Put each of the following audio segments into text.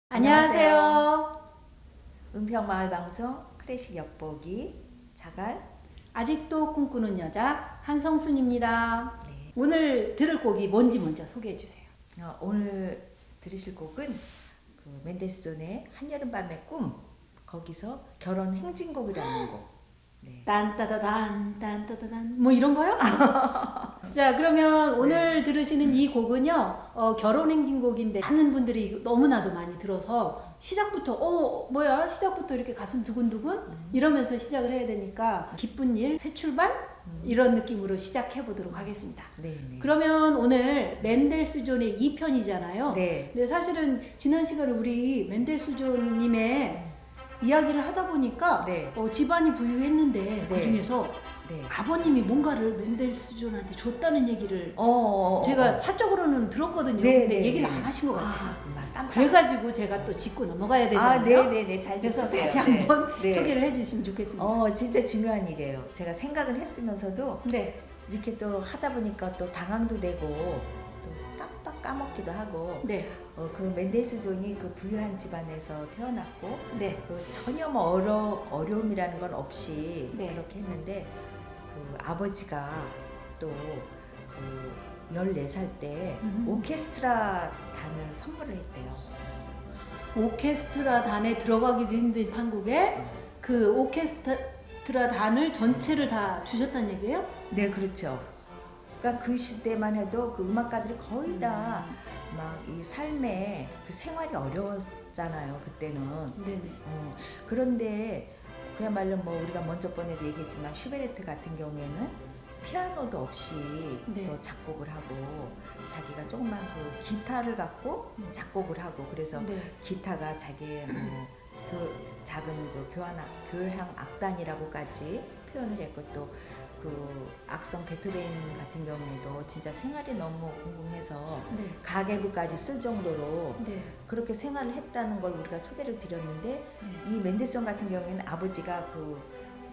안녕하세요. 은평마을방송 클래식 엿보기 자갈. 아직도 꿈꾸는 여자 한성순입니다. 네. 오늘 들을 곡이 뭔지 먼저 소개해 주세요. 오늘 들으실 곡은 그 멘델스존의 한여름밤의 꿈, 거기서 결혼 행진곡이라는 곡. 네. 딴따다단 딴따다단 뭐 이런 거요? 자, 그러면 오늘 들으시는 이 곡은요, 결혼 행진곡인데 많은 분들이 너무나도 많이 들어서 시작부터 뭐야, 시작부터 이렇게 가슴 두근두근 이러면서 시작을 해야 되니까 기쁜 일, 새 출발 이런 느낌으로 시작해 보도록 하겠습니다. 네. 그러면 오늘 멘델스존의 2편이잖아요. 네. 근데 사실은 지난 시간에 우리 멘델스존님의 이야기를 하다 보니까 네. 집안이 부유했는데 네. 그 중에서 네. 아버님이 뭔가를 멘델스존한테 줬다는 얘기를 제가 사적으로는 들었거든요. 네, 근데 네, 얘기를 네. 안 하신 것 같아요. 깜빡. 그래가지고 제가 또 짚고 넘어가야 되잖아요. 네네네. 잘 그래서 짚으세요. 다시 한번 네. 소개를 해주시면 좋겠습니다. 진짜 중요한 일이에요. 제가 생각을 했으면서도 네, 이렇게 또 하다 보니까 또 당황도 되고 또 깜빡 까먹기도 하고. 네, 그 멘델스존이 그 부유한 집안에서 태어났고 네, 그 전혀 뭐 어려움이라는 건 없이 네. 그렇게 했는데 그 아버지가 또 그 14살 때 오케스트라 단을 선물을 했대요. 오케스트라 단에 들어가기도 힘든 한국에 그 오케스트라 단을 전체를 다 주셨다는 얘기예요? 네, 그렇죠. 그러니까 그 시대만 해도 그 음악가들이 거의 다 막 이 삶에 그 생활이 어려웠잖아요, 그때는. 네네. 그런데 그야말로 뭐 우리가 먼저 번에도 얘기했지만 슈베르트 같은 경우에는 피아노도 없이 네. 또 작곡을 하고 자기가 조그만 그 기타를 갖고 작곡을 하고 그래서 네. 기타가 자기의 뭐 그 작은 그 교향 악단이라고까지 표현을 했고 또 그 악성 베토벤 같은 경우에도 진짜 생활이 너무 궁금해서 네. 가계부까지 쓸 정도로 네. 그렇게 생활을 했다는 걸 우리가 소개를 드렸는데 네. 이 멘델스존 같은 경우에는 아버지가 그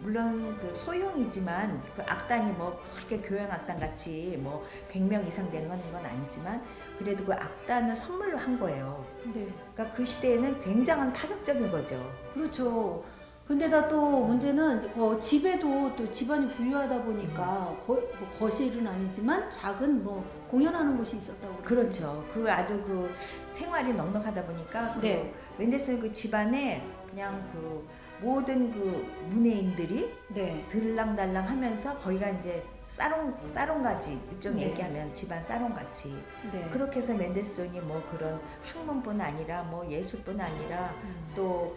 물론 그 소형이지만 그 악단이 뭐 그렇게 교향 악단 같이 뭐 100명 이상 되는 건 아니지만 그래도 그 악단을 선물로 한 거예요. 네. 그러니까 그 시대에는 굉장한 파격적인 거죠. 그렇죠. 근데다 또 문제는 집에도 또 집안이 부유하다 보니까 뭐 거실은 아니지만 작은 뭐 공연하는 곳이 있었다고 그렇죠. 그 아주 그 생활이 넉넉하다 보니까 그 네. 멘델스존 그 집안에 그냥 그 모든 그 문예인들이 네. 들랑달랑 하면서 거기가 이제 사롱같이 일종 네. 얘기하면 집안 사롱같이 네. 그렇게 해서 멘델스존이 뭐 그런 학문뿐 아니라 뭐 예술뿐 아니라 또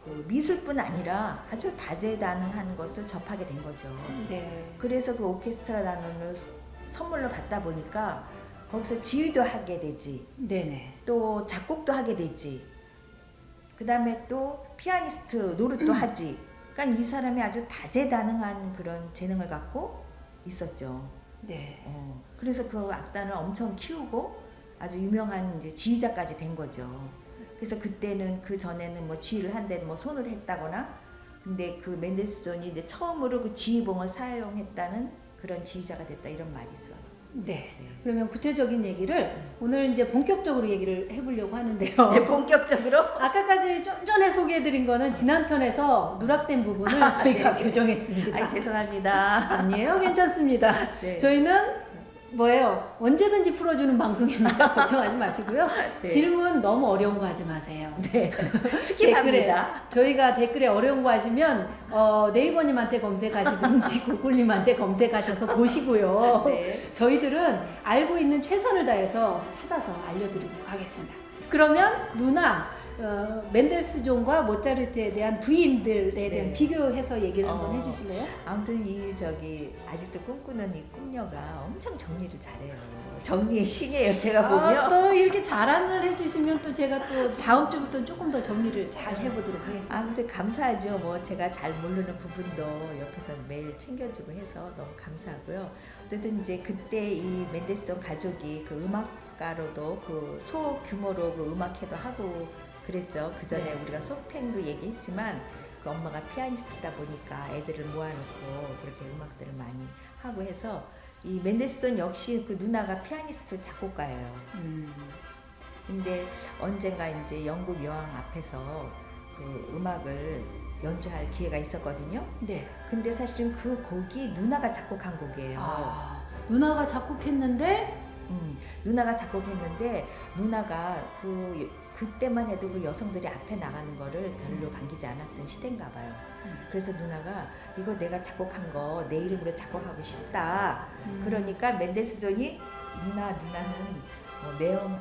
그 미술뿐 아니라 아주 다재다능한 것을 접하게 된 거죠. 네. 그래서 그 오케스트라 단원을 선물로 받다 보니까 거기서 지휘도 하게 되지 네네. 또 작곡도 하게 되지 그 다음에 또 피아니스트 노릇도 하지. 그러니까 이 사람이 아주 다재다능한 그런 재능을 갖고 있었죠. 네. 그래서 그 악단을 엄청 키우고 아주 유명한 이제 지휘자까지 된 거죠. 그래서 그때는 그 전에는 뭐 지휘를 한 데는 뭐 손으로 했다거나 근데 그 멘델스존이 이제 처음으로 그 지휘봉을 사용했다는 그런 지휘자가 됐다 이런 말이 있어요. 네. 네. 그러면 구체적인 얘기를 오늘 이제 본격적으로 얘기를 해보려고 하는데요. 네, 본격적으로 아까까지 좀 전에 소개해드린 거는 지난 편에서 누락된 부분을 저희가 네. 교정했습니다. 죄송합니다. 아니에요, 괜찮습니다. 네. 저희는 뭐예요? 언제든지 풀어주는 방송이니까 걱정하지 마시고요. 네. 질문 너무 어려운 거 하지 마세요. 네. 스킵합니다. 저희가 댓글에 어려운 거 하시면 네이버님한테 검색하시든지 구글님한테 검색하셔서 보시고요. 네. 저희들은 알고 있는 최선을 다해서 찾아서 알려드리도록 하겠습니다. 그러면 누나 멘델스존과 모차르트에 대한 부인들에 대한 네. 비교해서 얘기를 한번 해주실래요? 아무튼 이 아직도 꿈꾸는 이 꿈녀가 엄청 정리를 잘해요. 정리의 신이에요. 제가 보면. 또 이렇게 자랑을 해주시면 또 제가 또 다음 주부터 조금 더 정리를 잘 해보도록 하겠습니다. 아무튼 감사하죠. 뭐 제가 잘 모르는 부분도 옆에서 매일 챙겨주고 해서 너무 감사하고요. 어쨌든 이제 그때 이 멘델스존 가족이 그 음악가로도 그 소규모로 그 음악회도 하고 그랬죠. 그 전에 네. 우리가 소팽도 얘기했지만 그 엄마가 피아니스트다 보니까 애들을 모아놓고 그렇게 음악들을 많이 하고 해서 이 멘델스존 역시 그 누나가 피아니스트 작곡가예요. 근데 언젠가 이제 영국 여왕 앞에서 그 음악을 연주할 기회가 있었거든요. 네. 근데 사실은 그 곡이 누나가 작곡한 곡이에요. 아, 누나가 작곡했는데 누나가 작곡했는데 누나가 그때만 해도 그 여성들이 앞에 나가는 거를 별로 반기지 않았던 시대인가 봐요. 그래서 누나가 이거 내가 작곡한 거 내 이름으로 작곡하고 싶다. 그러니까 맨델스존이 누나는 매형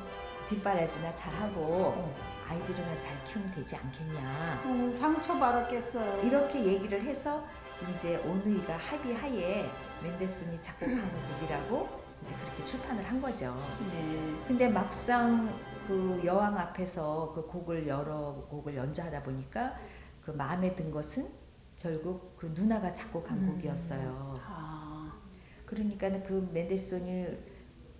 뒷바라지나 잘하고 아이들이나 잘 키우면 되지 않겠냐. 상처받았겠어요. 이렇게 얘기를 해서 이제 오누이가 합의하에 맨델슨이 작곡한 곡이라고 이제 그렇게 출판을 한 거죠. 네. 근데 막상 그 여왕 앞에서 그 곡을 여러 곡을 연주하다 보니까 그 마음에 든 것은 결국 그 누나가 작곡한 곡이었어요. 아, 그러니까는 그 맨델슨이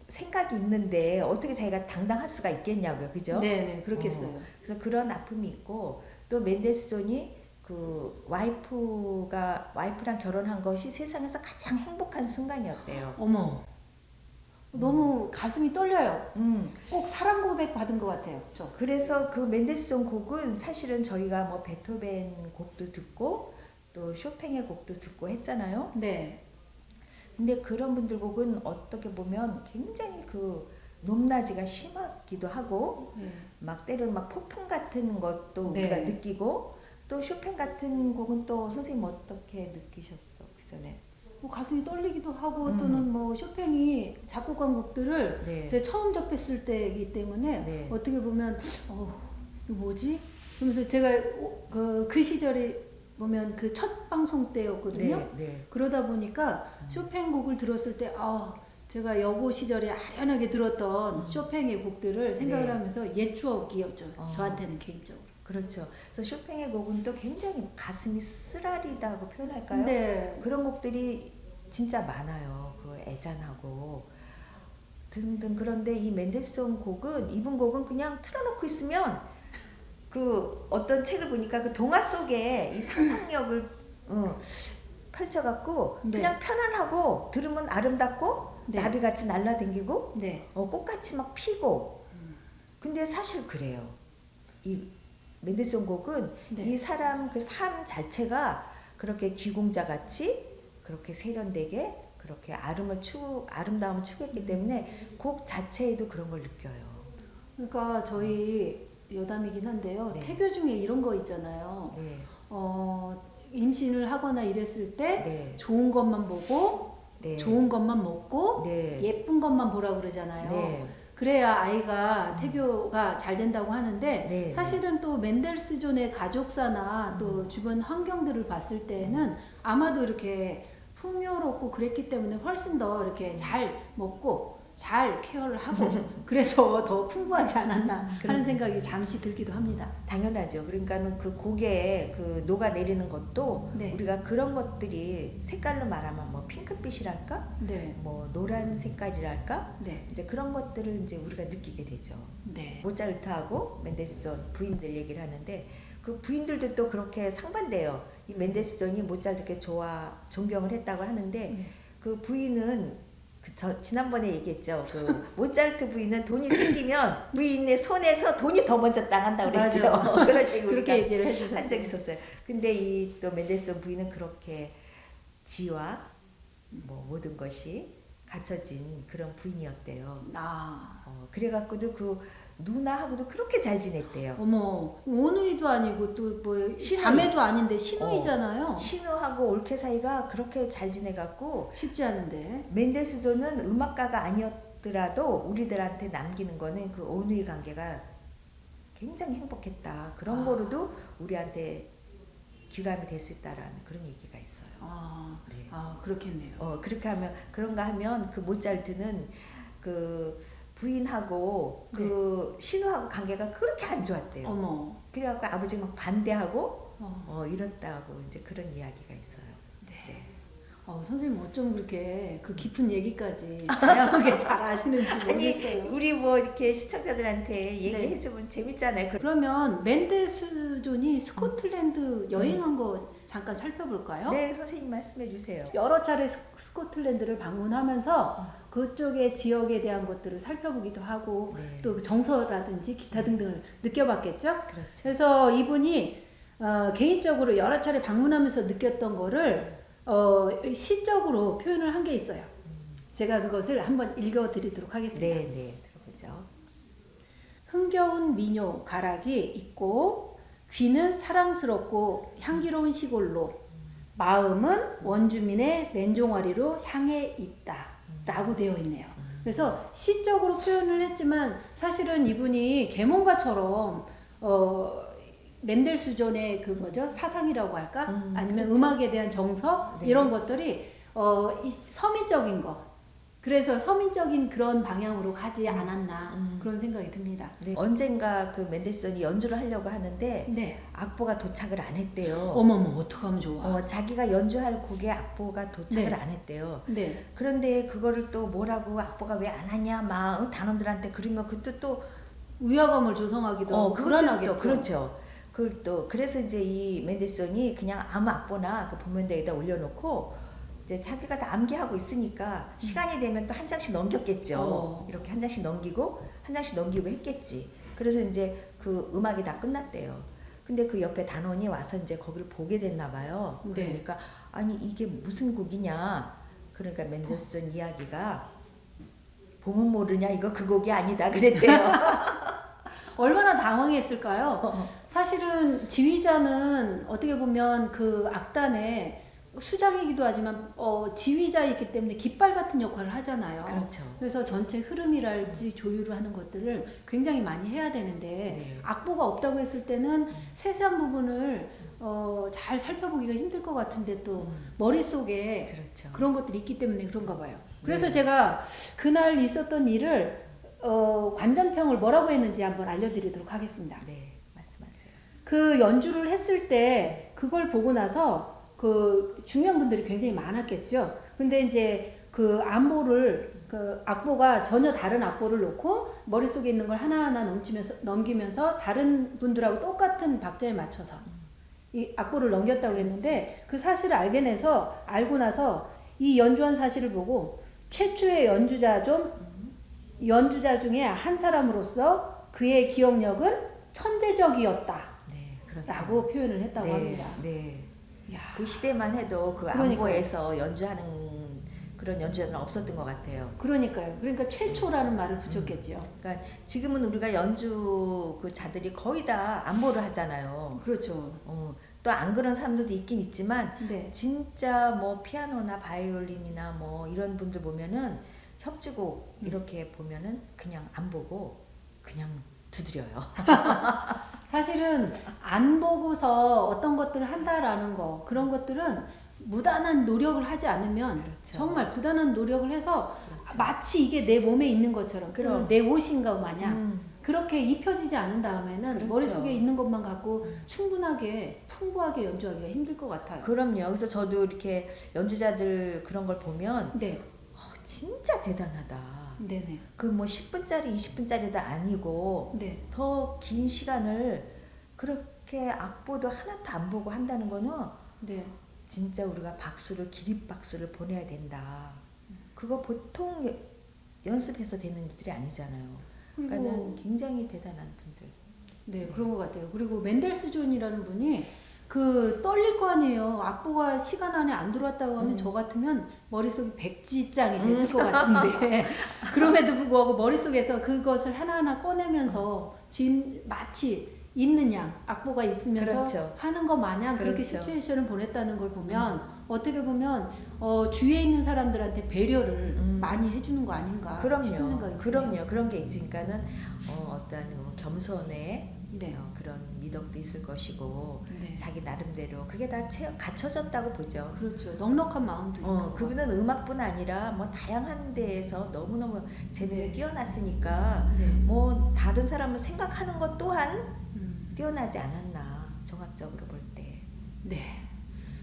생각이 있는데 어떻게 자기가 당당할 수가 있겠냐고요, 그죠? 네, 그렇겠어요. 그래서 그런 아픔이 있고 또 맨델스존이 그 와이프랑 결혼한 것이 세상에서 가장 행복한 순간이었대요. 어머, 너무 가슴이 떨려요. 음. 꼭 사랑 고백 받은 것 같아요. 저. 그래서 그 맨델스존 곡은 사실은 저희가 뭐 베토벤 곡도 듣고 또 쇼팽의 곡도 듣고 했잖아요. 네. 근데 그런 분들 곡은 어떻게 보면 굉장히 그 높낮이가 심하기도 하고 네. 막 때로는 막 폭풍 같은 것도 네. 우리가 느끼고 또 쇼팽 같은 곡은 또 선생님 어떻게 느끼셨어 그 전에? 뭐 가슴이 떨리기도 하고 또는 뭐 쇼팽이 작곡한 곡들을 네. 제가 처음 접했을 때이기 때문에 네. 어떻게 보면 이거 뭐지? 그러면서 제가 그 시절에 보면 그 첫 방송 때였거든요. 네. 그러다 보니까 쇼팽 곡을 들었을 때 제가 여고 시절에 아련하게 들었던 쇼팽의 곡들을 생각을 네. 하면서 옛 추억이었죠. 저한테는 개인적으로. 그렇죠. 그래서 쇼팽의 곡은 또 굉장히 가슴이 쓰라리다고 표현할까요? 네. 그런 곡들이 진짜 많아요. 그 애잔하고 등등. 그런데 이 맨델스존 곡은 이분 곡은 그냥 틀어놓고 있으면 그 어떤 책을 보니까 그 동화 속에 이 상상력을 펼쳐갖고 네. 그냥 편안하고 들으면 아름답고 네. 나비같이 날라다니고 네. 꽃같이 막 피고. 근데 사실 그래요. 이 맨델스존 곡은 네. 이 사람 그 삶 자체가 그렇게 귀공자같이 그렇게 세련되게 그렇게 아름다움을 추구했기 때문에 곡 자체에도 그런 걸 느껴요. 그러니까 저희 여담이긴 한데요. 네. 태교 중에 이런 거 있잖아요. 네. 임신을 하거나 이랬을 때 네. 좋은 것만 보고 네. 좋은 것만 먹고 네. 예쁜 것만 보라 그러잖아요. 네. 그래야 아이가 태교가 잘 된다고 하는데 네. 사실은 또 맨델스존의 가족사나 또 주변 환경들을 봤을 때는 아마도 이렇게 풍요롭고 그랬기 때문에 훨씬 더 이렇게 잘 먹고 잘 케어를 하고 그래서 더 풍부하지 않았나 하는 생각이 잠시 들기도 합니다. 당연하죠. 그러니까는 그 곡에 그 녹아내리는 것도 네. 우리가 그런 것들이 색깔로 말하면 뭐 핑크빛이랄까? 네. 뭐 노란 색깔이랄까? 네. 이제 그런 것들을 이제 우리가 느끼게 되죠. 네. 모차르트하고 맨델스존 부인들 얘기를 하는데 그 부인들도 또 그렇게 상반돼요. 이 맨델스존이 모차르트께 존경을 했다고 하는데 그 부인은 지난번에 얘기했죠. 그 모차르트 부인은 돈이 생기면 부인의 손에서 돈이 더 먼저 나간다고 그랬죠. 맞아. 그런 얘기 그렇게 얘기를 한 해주셨어요. 적이 있었어요. 근데 이 또 맨델스존 부인은 그렇게 지와 뭐 모든 것이 갖춰진 그런 부인이었대요. 그래갖고도 그 누나하고도 그렇게 잘 지냈대요. 어머, 오누이도 아니고 또 뭐 시누이. 자매도 아닌데 시누이잖아요. 신우하고 올케 사이가 그렇게 잘 지내갖고 쉽지 않은데. 맨델스존은 음악가가 아니었더라도 우리들한테 남기는 거는 그 오누이 관계가 굉장히 행복했다. 그런 거로도 우리한테 귀감이 될 수 있다라는 그런 얘기가 있어요. 네. 그렇겠네요. 그렇게 하면 그런가 하면 그 모차르트는 그 부인하고 그 신우하고 관계가 그렇게 안 좋았대요. 어머. 그래갖고 아버지가 막 반대하고 이렇다고 이제 그런 이야기가 있어요. 네. 선생님 어쩜 그렇게 그 깊은 얘기까지 다양하게 잘 아시는지 모르겠어요. 아니 우리 뭐 이렇게 시청자들한테 얘기해주면 재밌잖아요. 그러면 맨델스존이 스코틀랜드 여행한 거 잠깐 살펴볼까요? 네, 선생님 말씀해 주세요. 여러 차례 스코틀랜드를 방문하면서 그쪽의 지역에 대한 것들을 살펴보기도 하고 네. 또 그 정서라든지 기타 등등을 느껴봤겠죠. 그렇죠. 그래서 이분이 개인적으로 여러 차례 방문하면서 느꼈던 거를 시적으로 표현을 한 게 있어요. 제가 그것을 한번 읽어드리도록 하겠습니다. 네, 네, 들어보죠. 흥겨운 민요 가락이 있고 귀는 사랑스럽고 향기로운 시골로 마음은 원주민의 맨종아리로 향해 있다 라고 되어 있네요. 그래서 시적으로 표현을 했지만 사실은 이분이 계몽가처럼 맨델스존의 그 뭐죠? 사상이라고 할까? 아니면 그렇죠. 음악에 대한 정서 네. 이런 것들이 이 서민적인 거 그래서 서민적인 그런 방향으로 가지 않았나 그런 생각이 듭니다. 네. 언젠가 그 맨델슨이 연주를 하려고 하는데 네. 악보가 도착을 안 했대요. 어머머 어떡하면 좋아. 자기가 연주할 곡의 악보가 도착을 네. 안 했대요. 네. 그런데 그거를 또 뭐라고 악보가 왜 안 왔냐 막 단원들한테 그러면 그것도 또 위화감을 조성하기도 하고 그것도 불안하겠죠. 또 그렇죠. 그걸 또 그래서 이제 이 맨델슨이 그냥 아무 악보나 그 본면대에다 올려놓고 이제 자기가 다 암기하고 있으니까 시간이 되면 또 한 장씩 넘겼겠죠. 이렇게 한 장씩 넘기고 한 장씩 넘기고 했겠지. 그래서 이제 그 음악이 다 끝났대요. 근데 그 옆에 단원이 와서 이제 거기를 보게 됐나 봐요. 네. 그러니까 아니 이게 무슨 곡이냐. 그러니까 맨델슨 이야기가 보면 모르냐 이거 그 곡이 아니다 그랬대요. 얼마나 당황했을까요? 사실은 지휘자는 어떻게 보면 그 악단의 수장이기도 하지만 지휘자이기 때문에 깃발 같은 역할을 하잖아요. 그렇죠. 그래서 전체 흐름이랄지 조율을 하는 것들을 굉장히 많이 해야 되는데 네. 악보가 없다고 했을 때는 세세한 부분을 잘 살펴보기가 힘들 것 같은데 또 머릿속에 그렇죠. 그런 것들이 있기 때문에 그런가 봐요. 그래서 네. 제가 그날 있었던 일을 관전평을 뭐라고 했는지 한번 알려드리도록 하겠습니다. 네, 말씀하세요. 그 연주를 했을 때 그걸 보고 나서 그 중요한 분들이 굉장히 많았겠죠. 근데 이제 그 안보를 그 악보가 전혀 다른 악보를 놓고 머릿속에 있는 걸 하나하나 넘기면서 다른 분들하고 똑같은 박자에 맞춰서 이 악보를 넘겼다고 했는데 그 사실을 알고 나서 이 연주한 사실을 보고 최초의 연주자 중에 한 사람으로서 그의 기억력은 천재적이었다. 네, 그렇죠. 라고 표현을 했다고 네, 합니다. 네. 이야. 그 시대만 해도 그 그러니까요. 안보에서 연주하는 그런 연주자는 없었던 것 같아요. 그러니까요. 그러니까 최초라는 말을 붙였겠지요. 그러니까 지금은 우리가 연주 그 자들이 거의 다 안보를 하잖아요. 그렇죠. 또 안 그런 사람들도 있긴 있지만 네. 진짜 뭐 피아노나 바이올린이나 뭐 이런 분들 보면은 협주곡 이렇게 보면은 그냥 안 보고 그냥 두드려요. 사실은 안 보고서 어떤 것들을 한다라는 거 그런 것들은 무단한 노력을 하지 않으면 그렇죠. 정말 부단한 노력을 해서 그렇죠. 마치 이게 내 몸에 있는 것처럼 그럼. 또는 내 옷인가 마냥 음. 그렇게 입혀지지 않은 다음에는 그렇죠. 머릿속에 있는 것만 갖고 충분하게 풍부하게 연주하기가 힘들 것 같아요. 그럼요. 그래서 저도 이렇게 연주자들 그런 걸 보면 네. 진짜 대단하다. 네네. 그 뭐 10분짜리 20분짜리도 아니고 네. 더 긴 시간을 그렇게 악보도 하나도 안 보고 한다는 거는 네. 진짜 우리가 기립박수를 보내야 된다. 그거 보통 연습해서 되는 일들이 아니잖아요. 그러니까는 굉장히 대단한 분들. 네, 그런 것 같아요. 그리고 맨델스존이라는 분이 그 떨릴 거 아니에요. 악보가 시간 안에 안 들어왔다고 하면 저 같으면 머릿속이 백지장이 됐을 것 같은데 그럼에도 불구하고 머릿속에서 그것을 하나하나 꺼내면서 마치 있는 양 악보가 있으면서 그렇죠. 하는 거 마냥 그렇게 그렇죠. 시츄에이션을 보냈다는 걸 보면 어떻게 보면 주위에 있는 사람들한테 배려를 많이 해주는 거 아닌가 싶은 생각이 그럼요. 드네요. 그런 게 있으니까는 어떤 겸손의 네. 그런 미덕도 있을 것이고 네. 자기 나름대로 그게 다 갖춰졌다고 보죠. 그렇죠. 넉넉한 마음도 있는 거. 그분은 음악뿐 아니라 뭐 다양한 데에서 너무너무 재능이 네. 뛰어났으니까 네. 뭐 다른 사람을 생각하는 것 또한 뛰어나지 않았나 종합적으로 볼 때. 네.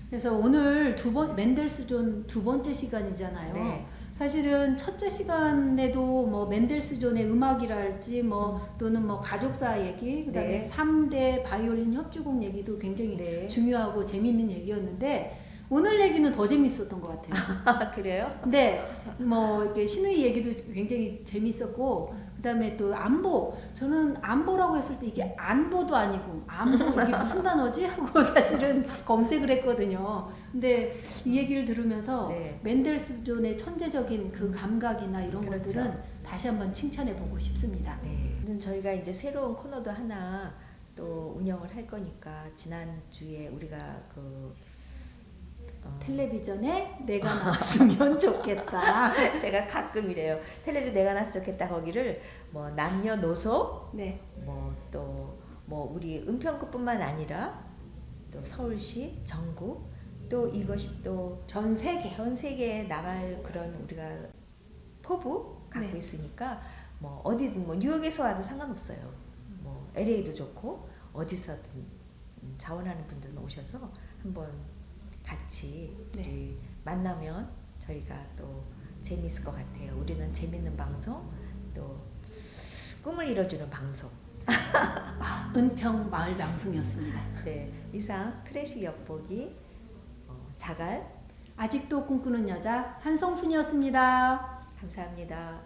그래서 오늘 맨델스존 두 번째 시간이잖아요. 네. 사실은 첫째 시간에도 뭐 맨델스존의 음악이랄지 뭐 또는 뭐 가족사 얘기, 그다음에 네. 3대 바이올린 협주곡 얘기도 굉장히 네. 중요하고 재미있는 얘기였는데 오늘 얘기는 더 재밌었던 것 같아요. 아, 그래요? 근데 뭐 이렇게 신우이 얘기도 굉장히 재밌었고, 그다음에 또 안보. 저는 안보라고 했을 때 이게 안보도 아니고 안보 이게 무슨 단어지 하고 사실은 검색을 했거든요. 근데 이 얘기를 들으면서 네. 멘델스존의 천재적인 그 감각이나 이런 그렇죠. 것들은 다시 한번 칭찬해 보고 싶습니다. 네. 저희가 이제 새로운 코너도 하나 또 운영을 할 거니까 지난주에 우리가 텔레비전에 내가 나왔으면 좋겠다. 제가 가끔 이래요. 텔레비전 내가 나서 좋겠다 거기를 뭐 남녀노소 네. 뭐 또 뭐 우리 은평구뿐만 아니라 또 서울시 전국 또 이것이 또 전 세계. 전 세계에 나갈 그런 우리가 포부 갖고 네. 있으니까 뭐 어디든 뭐 뉴욕에서 와도 상관없어요. 뭐 LA도 좋고 어디서든 자원하는 분들 오셔서 한번 같이 네. 우리 만나면 저희가 또 재미있을 것 같아요. 우리는 재밌는 방송 또 꿈을 이뤄주는 방송. 은평 마을 방송이었습니다. 네, 이상 클래식 엿보기 자갈 아직도 꿈꾸는 여자 한성순이었습니다. 감사합니다.